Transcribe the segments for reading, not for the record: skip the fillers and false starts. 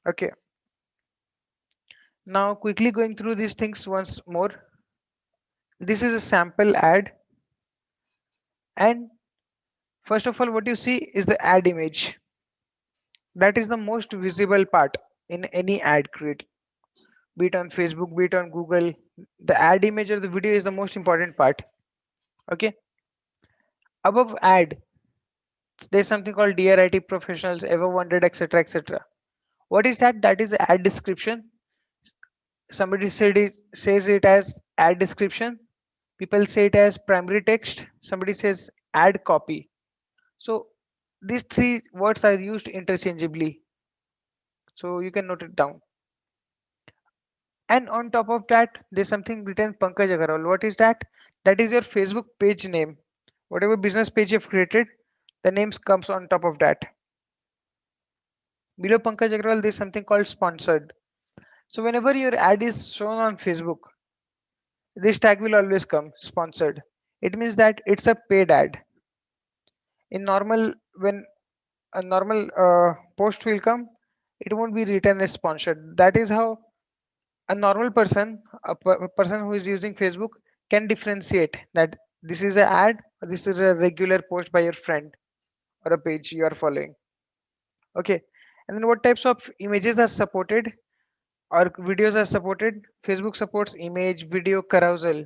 Okay, now quickly going through these things once more. This is a sample ad, and first of all what you see is the ad image. That is the most visible part in any ad create, be it on Facebook, be it on Google. The ad image or the video is the most important part. Okay, above ad there's something called DRIT professionals ever wondered, etc., etc. What is that? That is ad description. Somebody says it as ad description. People say it as primary text. Somebody says ad copy. So these three words are used interchangeably. So you can note it down. And on top of that, there's something written Pankaj Agarwal. What is that? That is your Facebook page name. Whatever business page you've created, the names comes on top of that. Below Pankaj Agarwal, there's something called sponsored. So whenever your ad is shown on Facebook, this tag will always come sponsored. It means that it's a paid ad. In normal, when a normal post will come, it won't be written as sponsored. That is how a normal person, a person who is using Facebook, can differentiate that this is an ad or this is a regular post by your friend or a page you are following. Okay, and then what types of images are supported or videos are supported? Facebook supports image, video, carousel.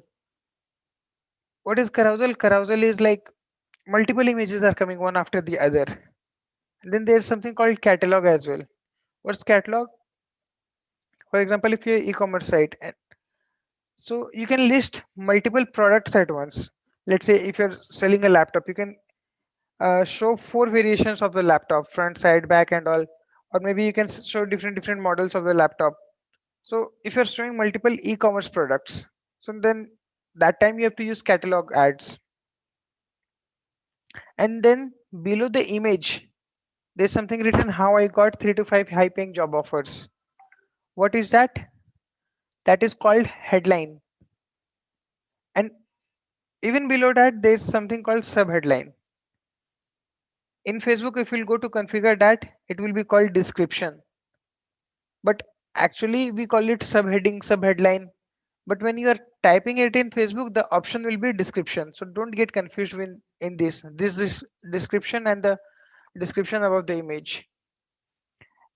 What is carousel? Carousel is like multiple images are coming one after the other. And then there's something called catalog as well. What's catalog? For example, if you're e-commerce site, so you can list multiple products at once. Let's say if you're selling a laptop, you can show four variations of the laptop, front, side, back, and all. Or maybe you can show different models of the laptop. So if you're showing multiple e-commerce products, so then that time you have to use catalog ads. And then below the image, there's something written how I got 3 to 5 high paying job offers. What is that? That is called headline. And even below that, there's something called subheadline. In Facebook, if you'll go to configure that, it will be called description. But actually, we call it subheading, subheadline. But when you are typing it in Facebook, the option will be description. So don't get confused with in this. This is description and the description above the image.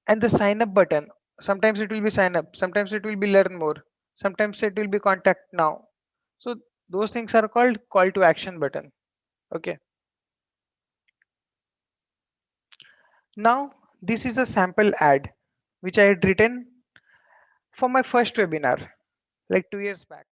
And the sign up button. Sometimes it will be sign up. Sometimes it will be learn more. Sometimes it will be contact now. So those things are called call to action button. Okay. Now this is a sample ad which I had written for my first webinar like 2 years back.